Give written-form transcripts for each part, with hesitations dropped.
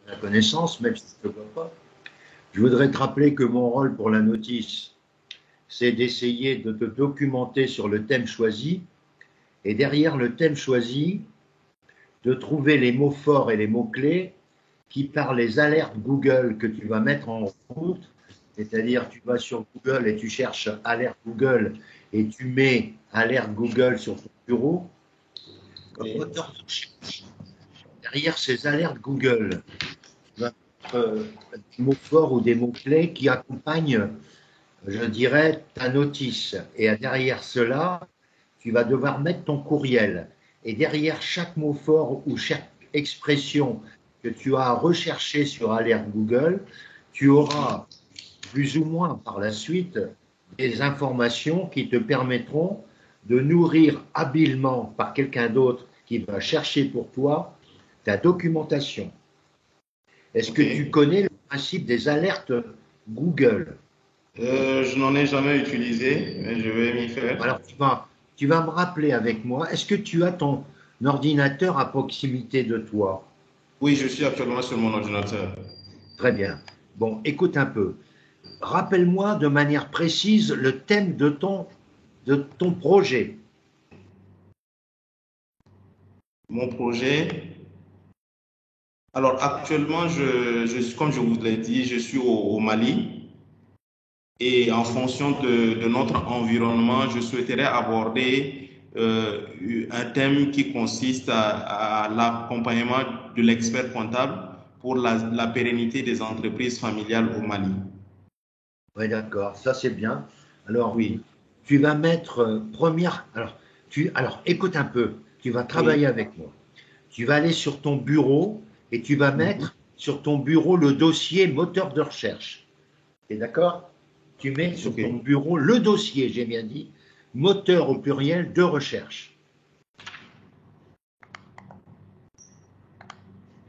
la connaissance, même si je ne le vois pas. Je voudrais te rappeler que mon rôle pour la notice, c'est d'essayer de te documenter sur le thème choisi et derrière le thème choisi, de trouver les mots forts et les mots-clés qui, par les alertes Google que tu vas mettre en route, c'est-à-dire tu vas sur Google et tu cherches alerte Google et tu mets alerte Google sur ton bureau, comme moteur de recherche. Derrière ces alertes Google, tu vas mettre des mots forts ou des mots-clés qui accompagnent, je dirais, ta notice. Et derrière cela, tu vas devoir mettre ton courriel. Et derrière chaque mot fort ou chaque expression que tu as recherchée sur Alerte Google, tu auras plus ou moins par la suite des informations qui te permettront de nourrir habilement par quelqu'un d'autre qui va chercher pour toi ta documentation. Est-ce que tu connais le principe des alertes Google? Je n'en ai jamais utilisé, mais je vais m'y faire. Alors, tu vas me rappeler avec moi, est-ce que tu as ton ordinateur à proximité de toi? Oui, je suis actuellement sur mon ordinateur. Très bien. Bon, écoute un peu. Rappelle-moi de manière précise le thème de ton projet. Mon projet. Alors actuellement, comme je vous l'ai dit, je suis au Mali et en fonction de notre environnement, je souhaiterais aborder un thème qui consiste à l'accompagnement de l'expert comptable pour la pérennité des entreprises familiales au Mali. Oui, d'accord, ça c'est bien. Alors, Oui, tu vas mettre première. Alors, écoute un peu, tu vas oui. travailler avec moi. Tu vas aller sur ton bureau et tu vas Mhm. mettre sur ton bureau le dossier moteur de recherche. Tu es d'accord? Tu mets sur Ok. ton bureau le dossier, j'ai bien dit, moteur au pluriel de recherche.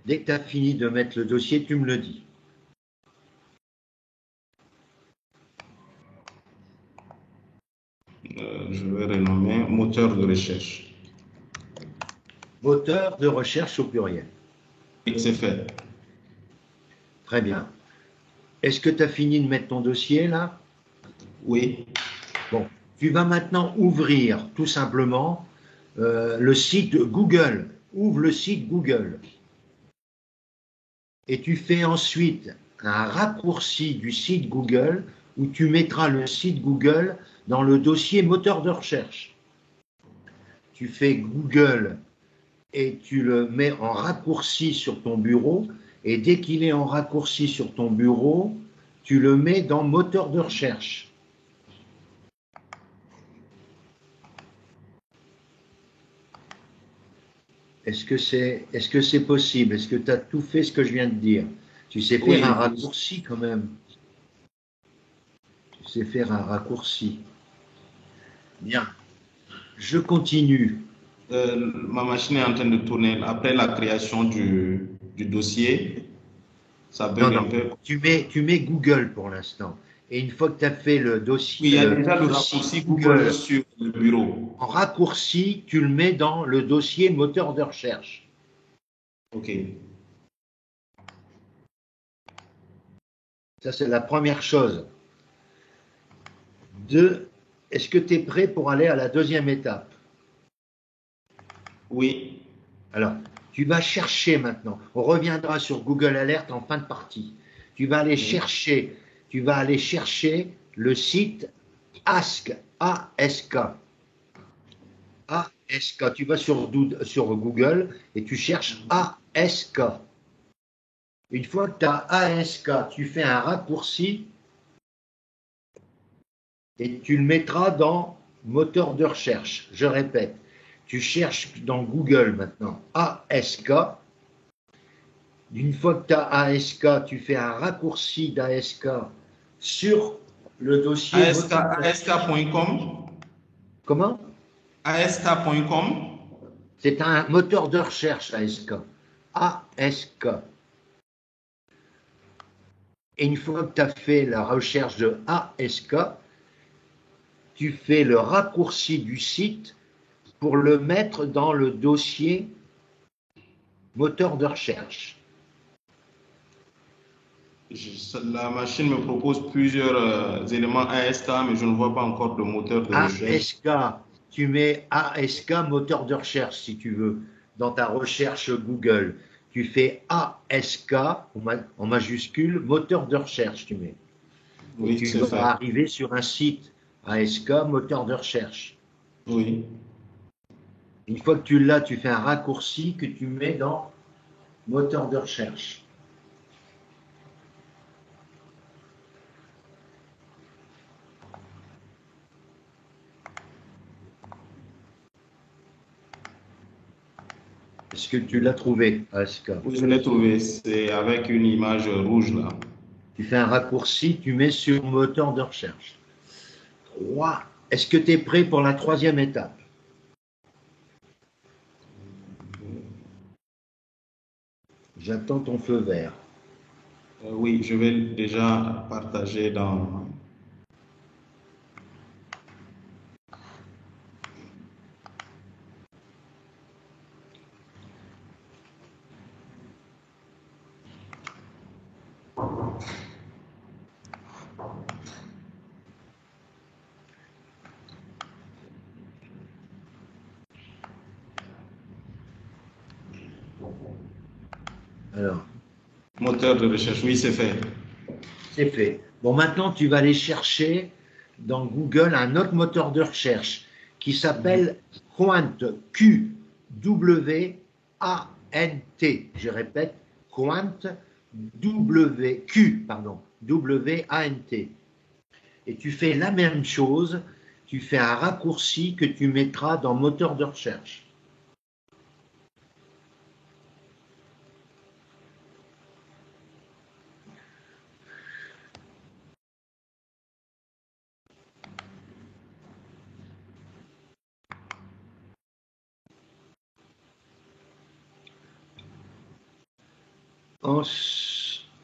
Dès que tu as fini de mettre le dossier, tu me le dis. Je vais renommer moteur de recherche. Moteur de recherche au pluriel. Oui, c'est fait. Très bien. Est-ce que tu as fini de mettre ton dossier là? Oui, Bon, tu vas maintenant ouvrir tout simplement le site Google. Ouvre le site Google. Et tu fais ensuite un raccourci du site Google où tu mettras le site Google dans le dossier moteur de recherche. Tu fais Google et tu le mets en raccourci sur ton bureau et dès qu'il est en raccourci sur ton bureau, tu le mets dans moteur de recherche. Est-ce que c'est possible? Est-ce que tu as tout fait ce que je viens de dire? Tu sais faire un oui. raccourci quand même. Tu sais faire un raccourci. Bien. Je continue. Ma machine est en train de tourner. Après la création du dossier, ça Non, bug un non. peu. Tu mets Google pour l'instant. Et une fois que tu as fait le dossier, Oui, il y a déjà le le site raccourci Google Google sur le bureau. en raccourci, tu le mets dans le dossier moteur de recherche. OK. Ça, c'est la première chose. Deux, est-ce que tu es prêt pour aller à la deuxième étape? Oui. Alors, tu vas chercher maintenant. On reviendra sur Google Alert en fin de partie. Tu vas aller Oui. chercher, tu vas aller chercher le site Ask, A-S-K. A-S-K. Tu vas sur Google et tu cherches A-S-K. Une fois que tu as A-S-K, tu fais un raccourci et tu le mettras dans moteur de recherche. Je répète, tu cherches dans Google maintenant ASK. Une fois que tu as ASK, tu fais un raccourci d'ASK sur le dossier ASK, moteur de recherche. ask.com. Comment? ask.com. C'est un moteur de recherche ASK. ASK. Et une fois que tu as fait la recherche de ASK, tu fais le raccourci du site pour le mettre dans le dossier moteur de recherche. La machine me propose plusieurs éléments ASK, mais je ne vois pas encore de moteur de recherche. ASK, tu mets ASK moteur de recherche si tu veux, dans ta recherche Google. Tu fais ASK en majuscule, moteur de recherche, tu mets. Et Oui, tu c'est vas fait. arriver sur un site ASK moteur de recherche. Oui. Une fois que tu l'as, tu fais un raccourci que tu mets dans moteur de recherche. Est-ce que tu l'as trouvé, ASK? Oui, je l'ai trouvé. C'est avec une image rouge là. Tu fais un raccourci, tu mets sur moteur de recherche. 3. Est-ce que tu es prêt pour la troisième étape? J'attends ton feu vert. Oui, je vais déjà partager dans. Alors, Moteur de recherche. Oui, c'est fait. c'est fait. Bon, maintenant, tu vas aller chercher dans Google un autre moteur de recherche qui s'appelle Quant, Q-W-A-N-T. Je répète, Quant, W-Q, pardon, W-A-N-T. Et tu fais la même chose, tu fais un raccourci que tu mettras dans moteur de recherche.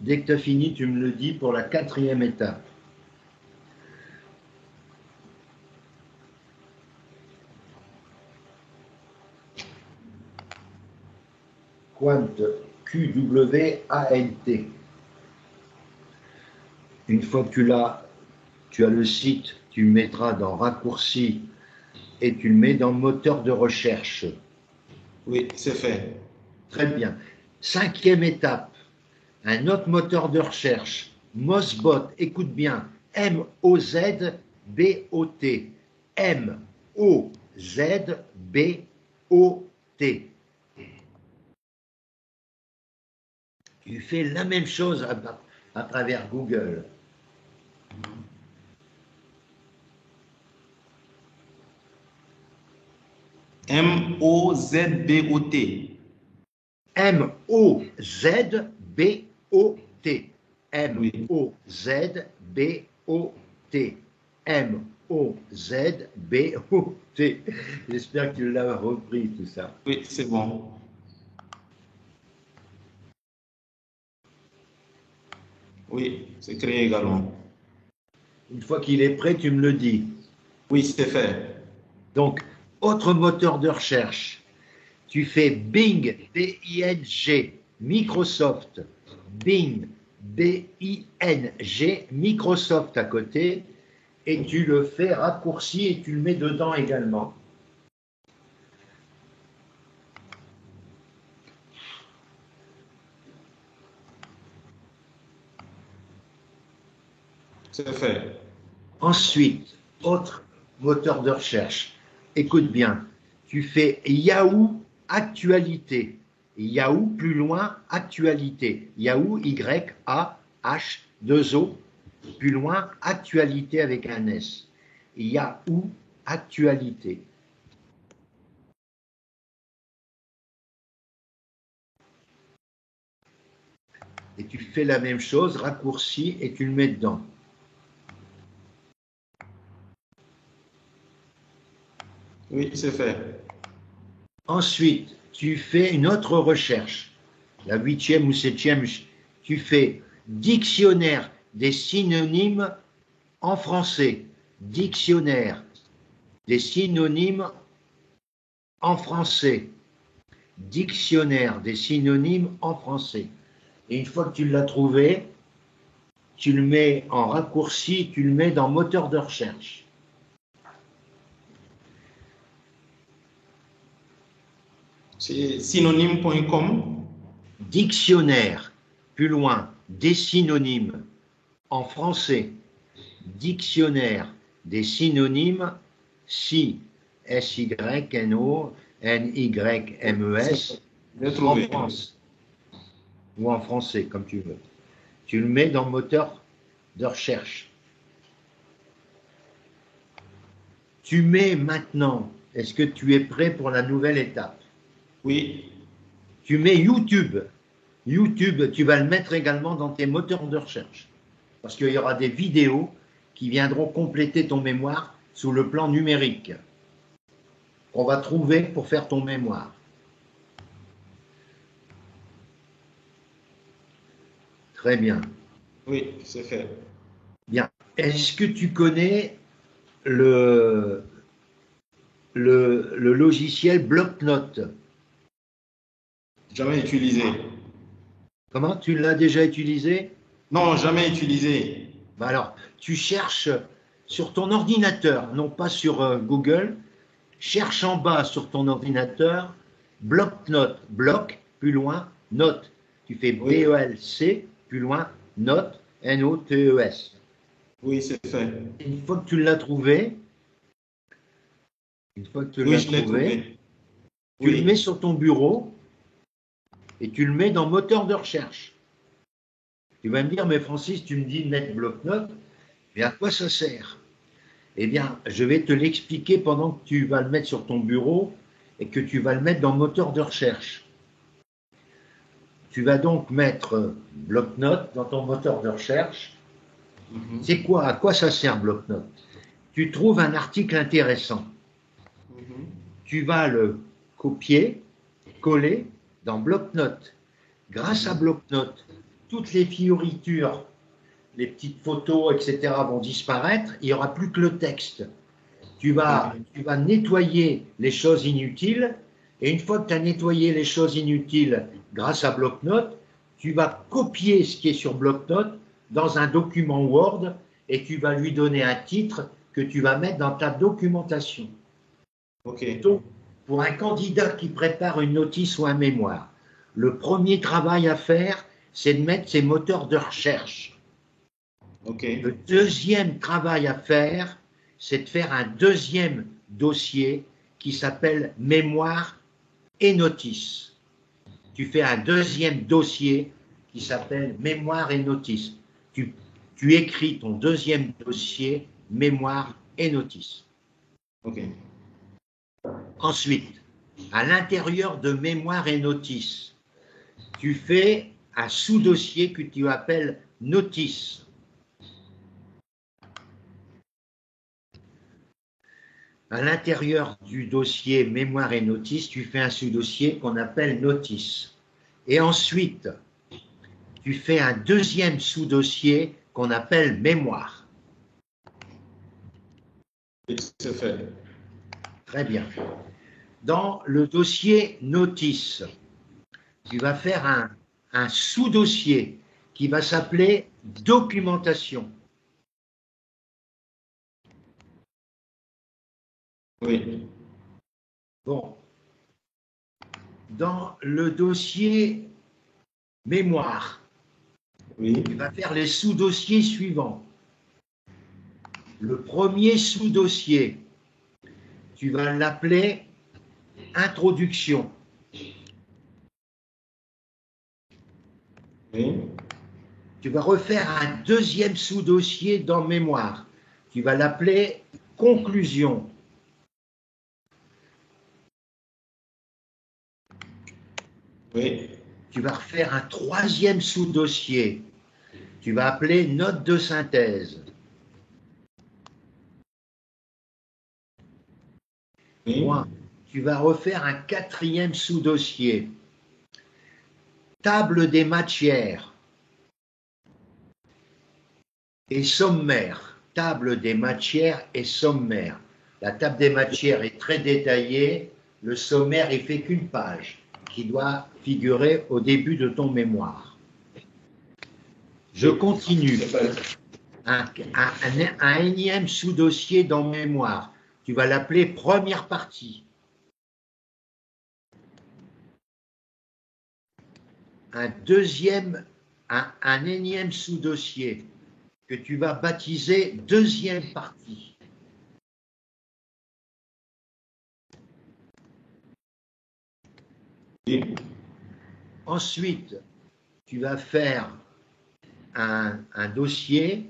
Dès que tu as fini, tu me le dis pour la quatrième étape. Quant, Q-W-A-N-T. Une fois que tu as le site, tu le mettras dans raccourci et tu le mets dans moteur de recherche. Oui, c'est fait. Très bien. Cinquième étape, un autre moteur de recherche, Mozbot, écoute bien, M-O-Z-B-O-T. M-O-Z-B-O-T. Tu fais la même chose à travers Google. M-O-Z-B-O-T. M-O-Z-B-O-T. Oui, M-O-Z-B-O-T. M-O-Z-B-O-T. J'espère que tu l'as repris tout ça. oui, c'est bon. Oui, c'est créé également. Une fois qu'il est prêt, tu me le dis. Oui, c'est fait. Donc, autre moteur de recherche. Tu fais Bing, B-I-N-G, Microsoft. Bing, B-I-N-G, Microsoft à côté. Et tu le fais raccourci et tu le mets dedans également. C'est fait. Ensuite, autre moteur de recherche. Écoute bien, tu fais Yahoo Actualité. Yahoo plus loin Actualité. Yahoo Y-A-H-2-O plus loin Actualité avec un S. Yahoo Actualité. Et tu fais la même chose, raccourci et tu le mets dedans. Oui, c'est fait. Ensuite, tu fais une autre recherche. La huitième ou septième, tu fais dictionnaire des synonymes en français. Dictionnaire des synonymes en français. Dictionnaire des synonymes en français. Et une fois que tu l'as trouvé, tu le mets en raccourci, tu le mets dans moteur de recherche. C'est synonyme.com. Dictionnaire, plus loin, des synonymes en français. Dictionnaire des synonymes, SYNONYMES, en France, ou en français, comme tu veux. Tu le mets dans le moteur de recherche. Tu mets maintenant, est-ce que tu es prêt pour la nouvelle étape? Oui. Tu mets YouTube. YouTube, tu vas le mettre également dans tes moteurs de recherche. Parce qu'il y aura des vidéos qui viendront compléter ton mémoire sous le plan numérique. On va trouver pour faire ton mémoire. Très bien. Oui, c'est fait. Bien. Est-ce que tu connais le logiciel Bloc-Notes? Jamais utilisé. Comment? Tu l'as déjà utilisé? Non, jamais utilisé. Ben alors, tu cherches sur ton ordinateur, non pas sur Google, cherche en bas sur ton ordinateur Bloc-Notes, bloc, plus loin, note. Tu fais B-E-L-C, plus loin, note, N-O-T-E-S. Oui, c'est fait. Une fois que tu l'as trouvé, tu le mets sur ton bureau et tu le mets dans moteur de recherche. Tu vas me dire, mais Francis, tu me dis de mettre bloc-notes, mais à quoi ça sert? Eh bien, je vais te l'expliquer pendant que tu vas le mettre sur ton bureau et que tu vas le mettre dans moteur de recherche. Tu vas donc mettre bloc-notes dans ton moteur de recherche. C'est quoi? À quoi ça sert bloc-notes? Tu trouves un article intéressant. Tu vas le copier, coller dans bloc-notes. Grâce à bloc-notes, toutes les fioritures, les petites photos, etc. vont disparaître. Il n'y aura plus que le texte. Tu vas nettoyer les choses inutiles. Et une fois que tu as nettoyé les choses inutiles grâce à bloc-notes, tu vas copier ce qui est sur bloc-notes dans un document Word et tu vas lui donner un titre que tu vas mettre dans ta documentation. Donc, pour un candidat qui prépare une notice ou un mémoire, le premier travail à faire, c'est de mettre ses moteurs de recherche. Le deuxième travail à faire, c'est de faire un deuxième dossier qui s'appelle mémoire et notice. Tu fais un deuxième dossier qui s'appelle mémoire et notice. Tu écris ton deuxième dossier mémoire et notice. Ensuite, à l'intérieur de mémoire et notice, tu fais un sous-dossier que tu appelles notice. À l'intérieur du dossier mémoire et notice, tu fais un sous-dossier qu'on appelle notice. Et ensuite, tu fais un deuxième sous-dossier qu'on appelle mémoire. C'est fait. Très bien. Dans le dossier notice, tu vas faire un sous-dossier qui va s'appeler documentation. Oui. Bon. Dans le dossier mémoire, tu vas faire les sous-dossiers suivants. Le premier sous-dossier, tu vas l'appeler introduction. Tu vas refaire un deuxième sous-dossier dans mémoire. Tu vas l'appeler conclusion. Tu vas refaire un troisième sous-dossier. Tu vas appeler note de synthèse. Tu vas refaire un quatrième sous-dossier. Table des matières et sommaire. Table des matières et sommaire. La table des matières est très détaillée. Le sommaire, il fait qu'une page qui doit figurer au début de ton mémoire. Je continue. Un énième sous-dossier dans mémoire. Tu vas l'appeler première partie. Un énième sous-dossier que tu vas baptiser deuxième partie. Oui. Ensuite, tu vas faire un dossier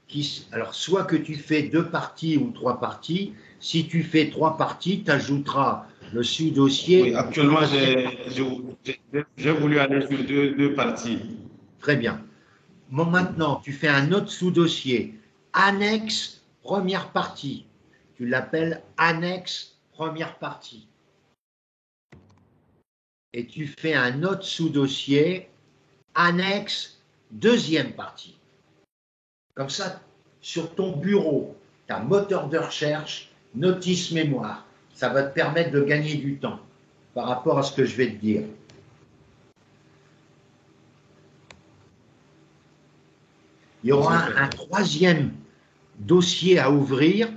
qui, alors soit que tu fais 2 parties ou 3 parties. Si tu fais 3 parties, tu ajouteras le sous-dossier. Oui, actuellement, j'ai voulu aller sur deux parties. Très bien. Bon, maintenant, tu fais un autre sous-dossier, annexe première partie. Tu l'appelles annexe première partie. Et tu fais un autre sous-dossier, annexe deuxième partie. Comme ça, sur ton bureau, tu as moteur de recherche, notice mémoire. Ça va te permettre de gagner du temps par rapport à ce que je vais te dire. Il y aura un troisième dossier à ouvrir,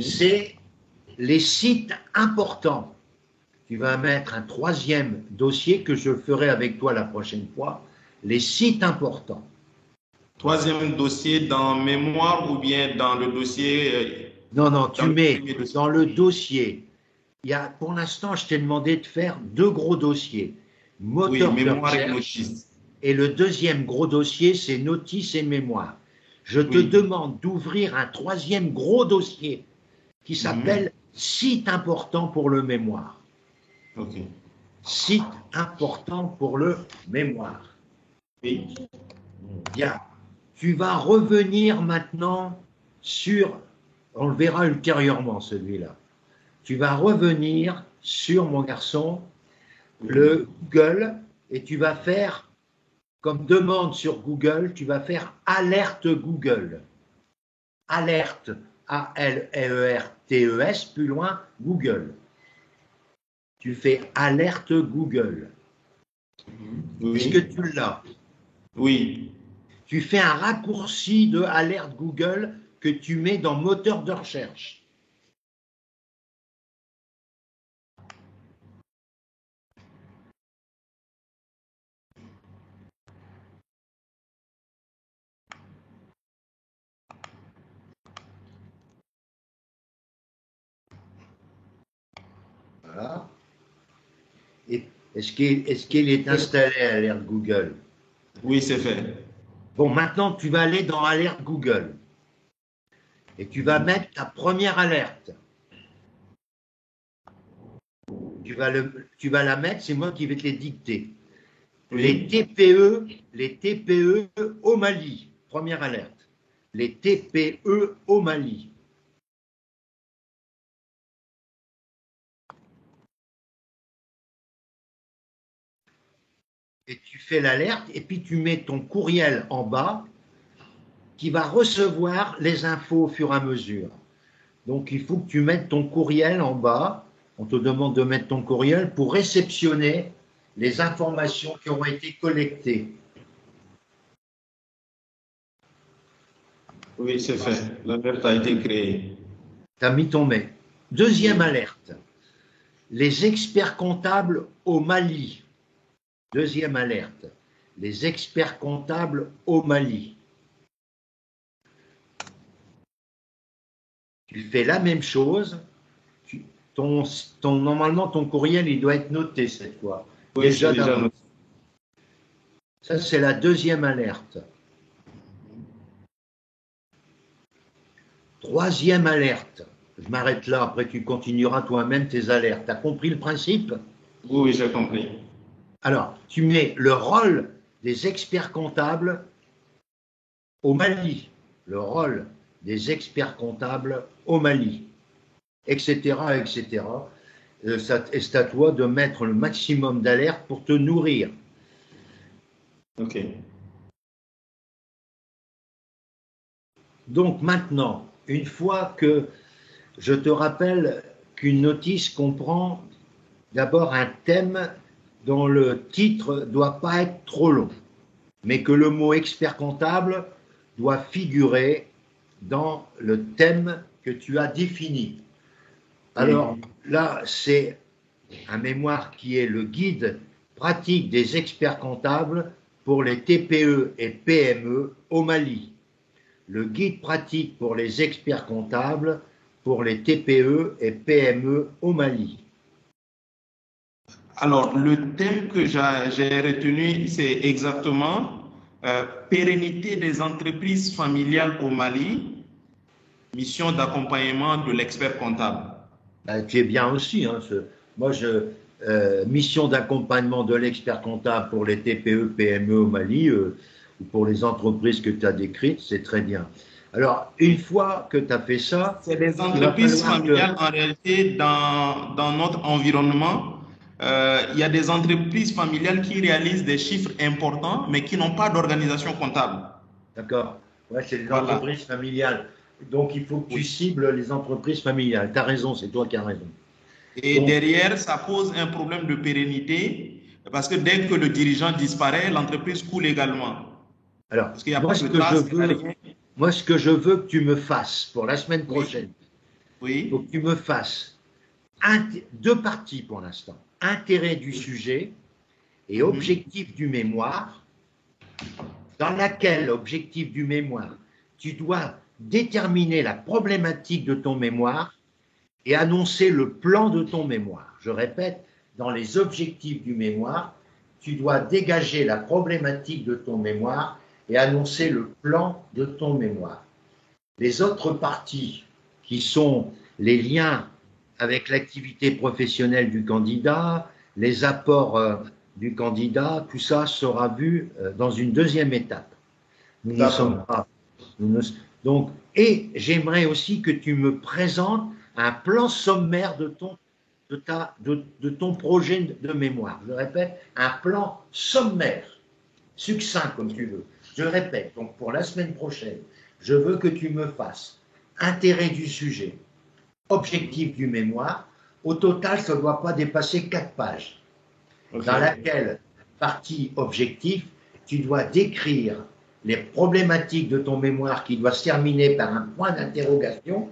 c'est les sites importants. Tu vas mettre un troisième dossier que je ferai avec toi la prochaine fois, les sites importants. Troisième dossier dans mémoire ou bien dans le dossier Non, tu mets dans le dossier. Pour l'instant, je t'ai demandé de faire 2 gros dossiers. Moteur de recherche et le deuxième gros dossier, c'est notice et mémoire. Je te demande d'ouvrir un troisième gros dossier qui s'appelle site important pour le mémoire. Ok. Site important pour le mémoire. Oui. Bien. Tu vas revenir maintenant sur, on le verra ultérieurement celui-là, tu vas revenir sur, mon garçon, le Google et tu vas faire, comme demande sur Google, tu vas faire alerte Google. Alerte, A-L-E-R-T-E-S, plus loin, Google. Tu fais alerte Google. Oui. Est-ce que tu l'as? Oui. Tu fais un raccourci de alerte Google que tu mets dans moteur de recherche. Voilà. Est-ce qu'il est installé à alerte Google? Oui, c'est fait. Bon, maintenant, tu vas aller dans alerte Google. Et tu vas mettre ta première alerte. Tu vas la mettre, c'est moi qui vais te les dicter. Oui. Les TPE au Mali. Première alerte. Les TPE au Mali. Et tu fais l'alerte et puis tu mets ton courriel en bas qui va recevoir les infos au fur et à mesure. Donc il faut que tu mettes ton courriel en bas. On te demande de mettre ton courriel pour réceptionner les informations qui ont été collectées. Oui, c'est fait. L'alerte a été créée. Tu as mis ton mail. Deuxième alerte. Les experts comptables au Mali. Deuxième alerte. Les experts comptables au Mali. Tu fais la même chose. Normalement, ton courriel, il doit être noté cette fois. Oui, déjà noté. Ça, c'est la deuxième alerte. Troisième alerte. Je m'arrête là, après tu continueras toi-même tes alertes. Tu as compris le principe? Oui, j'ai compris. Alors, tu mets le rôle des experts comptables au Mali. Le rôle des experts comptables au Mali, etc., etc. C'est à toi de mettre le maximum d'alertes pour te nourrir. Ok. Donc maintenant, une fois que je te rappelle qu'une notice comprend d'abord un thème dont le titre ne doit pas être trop long. mais que le mot expert comptable doit figurer dans le thème que tu as défini. Alors là, c'est un mémoire qui est le guide pratique des experts comptables pour les TPE et PME au Mali. Le guide pratique pour les experts comptables pour les TPE et PME au Mali. Alors, le thème que j'ai retenu, c'est exactement pérennité des entreprises familiales au Mali, mission d'accompagnement de l'expert comptable. Tu es bien aussi. Hein, moi, mission d'accompagnement de l'expert comptable pour les TPE, PME au Mali, ou pour les entreprises que tu as décrites, c'est très bien. Alors, une fois que tu as fait ça… C'est des entreprises familiales, en réalité, dans notre environnement, il y a des entreprises familiales qui réalisent des chiffres importants, mais qui n'ont pas d'organisation comptable. D'accord. Ouais, c'est des entreprises familiales. Donc, il faut que tu cibles les entreprises familiales. Tu as raison, c'est toi qui as raison. Et donc, derrière, ça pose un problème de pérennité, parce que dès que le dirigeant disparaît, l'entreprise coule également. Alors, moi, ce que je veux que tu me fasses pour la semaine prochaine, il faut que tu me fasses deux parties pour l'instant. Intérêt du sujet et objectif du mémoire, dans laquelle, objectif du mémoire, tu dois déterminer la problématique de ton mémoire et annoncer le plan de ton mémoire. Je répète, dans les objectifs du mémoire, tu dois dégager la problématique de ton mémoire et annoncer le plan de ton mémoire. Les autres parties, qui sont les liens avec l'activité professionnelle du candidat, les apports du candidat, tout ça sera vu dans une deuxième étape. Nous ne sommes pas. Donc, et j'aimerais aussi que tu me présentes un plan sommaire de ton projet de mémoire. Je répète, un plan sommaire, succinct comme tu veux. Je répète, donc pour la semaine prochaine, je veux que tu me fasses intérêt du sujet, objectif du mémoire. Au total, ça ne doit pas dépasser 4 pages. Okay. Dans laquelle, partie objectif, tu dois décrire les problématiques de ton mémoire qui doit se terminer par un point d'interrogation,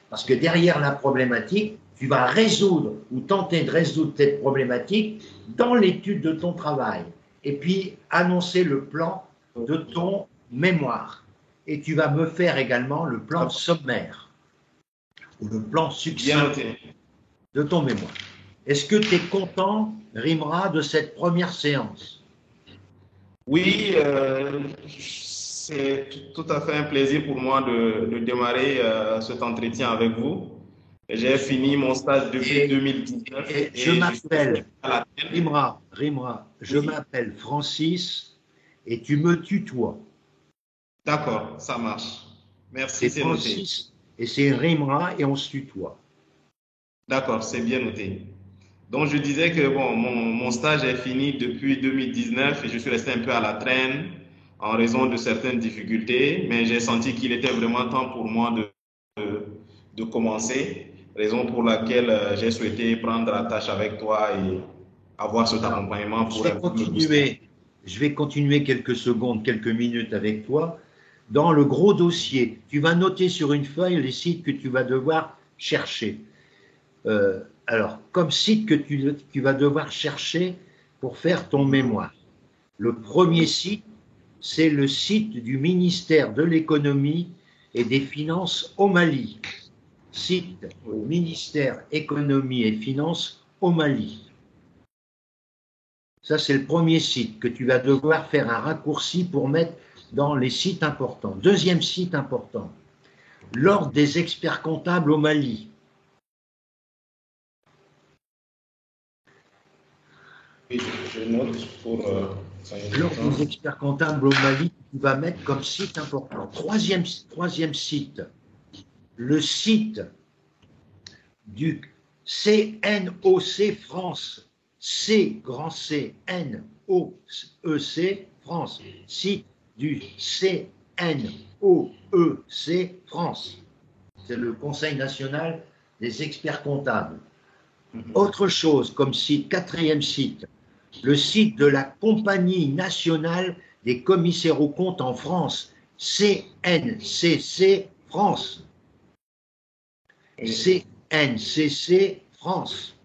parce que derrière la problématique, tu vas résoudre ou tenter de résoudre cette problématique dans l'étude de ton travail. Et puis, annoncer le plan de ton mémoire. Et tu vas me faire également le plan sommaire, ou le plan succinct de ton mémoire. Est-ce que tu es content, Rimra, de cette première séance? Oui, c'est tout à fait un plaisir pour moi de démarrer cet entretien avec vous. J'ai fini mon stage depuis 2019. Et je m'appelle Rimra, je m'appelle Francis et tu me tutoies. D'accord, ça marche. Merci, c'est Francis noté. Et c'est Rimra et on se tutoie. D'accord, c'est bien noté. Donc, je disais que bon, mon stage est fini depuis 2019 et je suis resté un peu à la traîne en raison de certaines difficultés, mais j'ai senti qu'il était vraiment temps pour moi de commencer, raison pour laquelle j'ai souhaité prendre la tâche avec toi et avoir cet accompagnement pour je vais continuer quelques secondes, quelques minutes avec toi. Dans le gros dossier, tu vas noter sur une feuille les sites que tu vas devoir chercher. Alors, comme site que tu vas devoir chercher pour faire ton mémoire. Le premier site, c'est le site du ministère de l'économie et des finances au Mali. Site ministère économie et finances au Mali. Ça, c'est le premier site que tu vas devoir faire un raccourci pour mettre dans les sites importants. Deuxième site important, l'ordre des experts comptables au Mali. Je note pour l'ordre des experts comptables au Mali, tu vas mettre comme site important. Troisième site, le site du CNOC France, C grand C N O E C France, site du CNOEC France. C'est le Conseil national des experts comptables. Autre chose comme site, quatrième site, le site de la Compagnie nationale des commissaires aux comptes en France. CNCC France. CNCC France.